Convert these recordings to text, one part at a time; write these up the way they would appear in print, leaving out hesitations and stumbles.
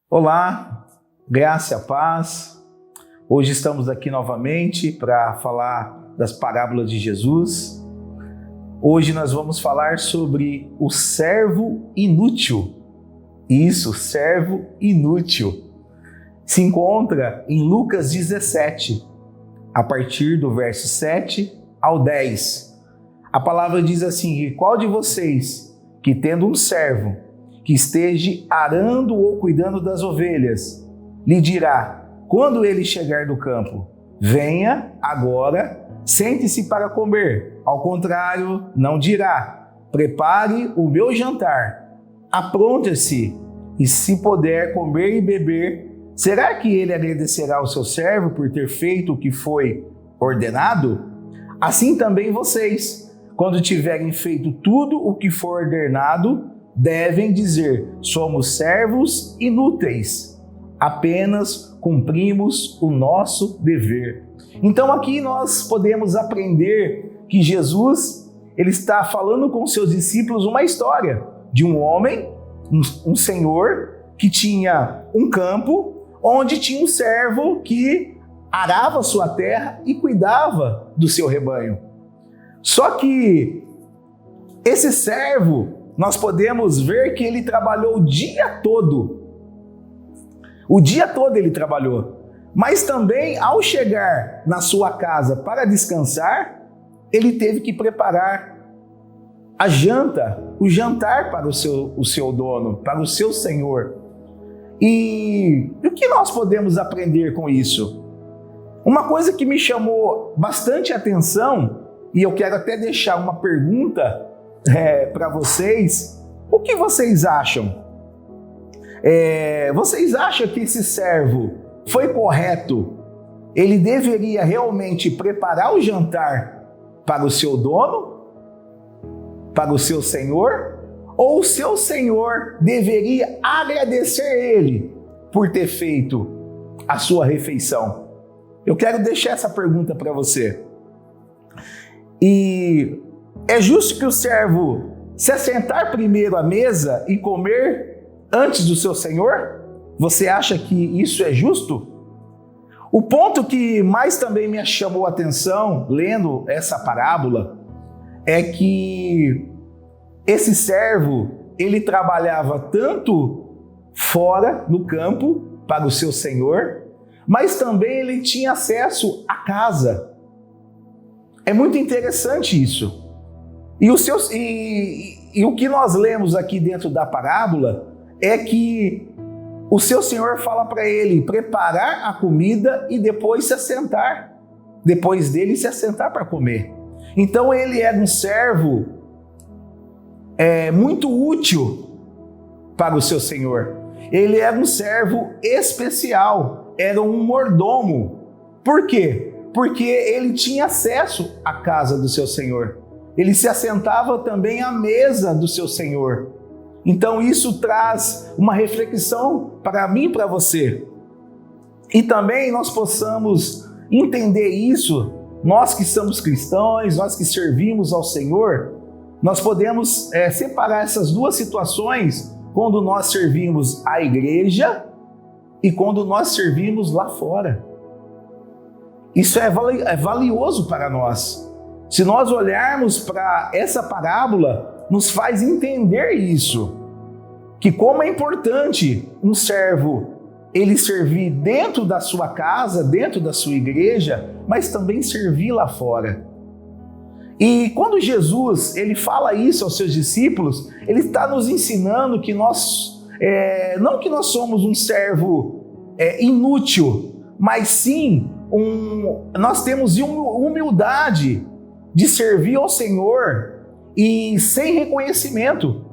Olá, graça e a paz. Hoje estamos aqui novamente para falar das parábolas de Jesus. Hoje nós vamos falar sobre o servo inútil. Isso, servo inútil. Se encontra em Lucas 17, a partir do verso 7 ao 10. A palavra diz assim: e qual de vocês, que tendo um servo que esteja arando ou cuidando das ovelhas, lhe dirá, quando ele chegar do campo, venha agora, sente-se para comer. Ao contrário, não dirá, prepare o meu jantar, apronte-se, e se puder comer e beber, será que ele agradecerá ao seu servo por ter feito o que foi ordenado? Assim também vocês, quando tiverem feito tudo o que for ordenado, devem dizer, somos servos inúteis, apenas cumprimos o nosso dever. Então aqui nós podemos aprender que Jesus, ele está falando com seus discípulos uma história de um homem, um senhor, que tinha um campo, onde tinha um servo que arava sua terra e cuidava do seu rebanho. Só que esse servo, nós podemos ver que ele trabalhou o dia todo. O dia todo ele trabalhou. Mas também, ao chegar na sua casa para descansar, ele teve que preparar a janta, o jantar para o seu dono, para o seu senhor. E o que nós podemos aprender com isso? Uma coisa que me chamou bastante atenção, e eu quero até deixar uma pergunta para vocês, o que vocês acham? Vocês acham que esse servo foi correto? Ele deveria realmente preparar o jantar para o seu dono? Para o seu senhor? Ou o seu senhor deveria agradecer ele por ter feito a sua refeição? Eu quero deixar essa pergunta para você. E é justo que o servo se assentar primeiro à mesa e comer antes do seu senhor? Você acha que isso é justo? O ponto que mais também me chamou a atenção, lendo essa parábola, é que esse servo, ele trabalhava tanto fora, no campo, para o seu senhor, mas também ele tinha acesso à casa. É muito interessante isso. E o que nós lemos aqui dentro da parábola é que o seu senhor fala para ele preparar a comida e depois se assentar. Depois dele se assentar para comer. Então ele era um servo muito útil para o seu senhor. Ele era um servo especial, era um mordomo. Por quê? Porque ele tinha acesso à casa do seu senhor. Ele se assentava também à mesa do seu senhor. Então isso traz uma reflexão para mim e para você. E também nós possamos entender isso, nós que somos cristãos, nós que servimos ao Senhor, nós podemos separar essas duas situações quando nós servimos a igreja e quando nós servimos lá fora. Isso é valioso para nós. Se nós olharmos para essa parábola, nos faz entender isso, que como é importante um servo, ele servir dentro da sua casa, dentro da sua igreja, mas também servir lá fora. E quando Jesus, ele fala isso aos seus discípulos, ele está nos ensinando que nós, não que nós somos um servo inútil, mas sim, nós temos humildade de servir ao Senhor e sem reconhecimento.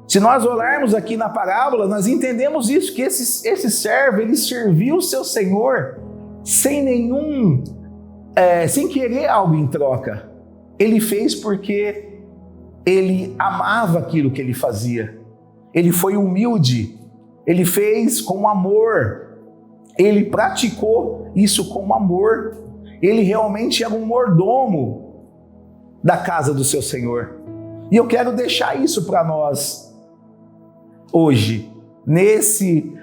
Se nós olharmos aqui na parábola, nós entendemos isso, que esse servo, ele serviu o seu Senhor sem sem querer algo em troca. Ele fez porque ele amava aquilo que ele fazia. Ele foi humilde, ele fez com amor, ele praticou isso com amor. Ele realmente era um mordomo da casa do seu Senhor. E eu quero deixar isso para nós hoje,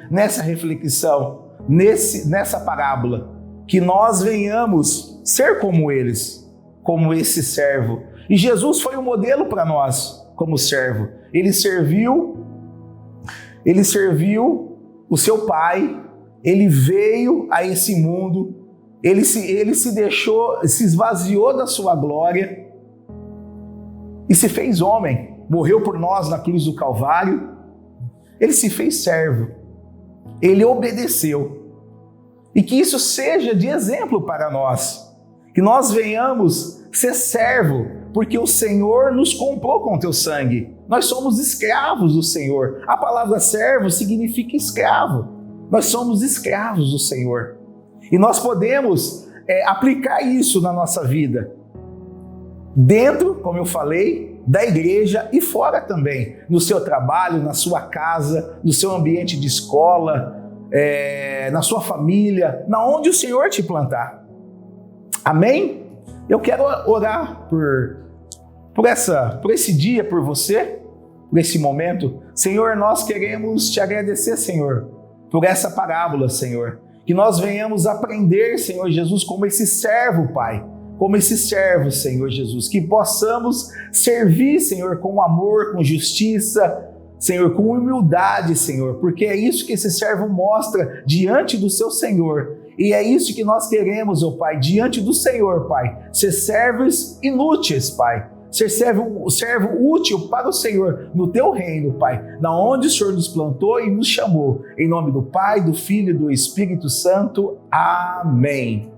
nessa reflexão, nessa parábola, que nós venhamos ser como eles, como esse servo. E Jesus foi um modelo para nós como servo. Ele serviu o seu Pai, ele veio a esse mundo, ele se deixou, se esvaziou da sua glória e se fez homem, morreu por nós na cruz do Calvário, ele se fez servo, ele obedeceu. E que isso seja de exemplo para nós, que nós venhamos ser servo, porque o Senhor nos comprou com o teu sangue. Nós somos escravos do Senhor. A palavra servo significa escravo. Nós somos escravos do Senhor. E nós podemos aplicar isso na nossa vida. Dentro, como eu falei, da igreja e fora também. No seu trabalho, na sua casa, no seu ambiente de escola, na sua família, na onde o Senhor te plantar. Amém? Eu quero orar por esse dia, por você, por esse momento. Senhor, nós queremos te agradecer, Senhor, por essa parábola, Senhor. Que nós venhamos aprender, Senhor Jesus, como esse servo, Pai, como esse servo, Senhor Jesus. Que possamos servir, Senhor, com amor, com justiça, Senhor, com humildade, Senhor, porque é isso que esse servo mostra diante do seu Senhor. E é isso que nós queremos, ó Pai, diante do Senhor, Pai. Ser servos inúteis, Pai. Ser servo útil para o Senhor no teu reino, Pai. Na onde o Senhor nos plantou e nos chamou. Em nome do Pai, do Filho e do Espírito Santo. Amém.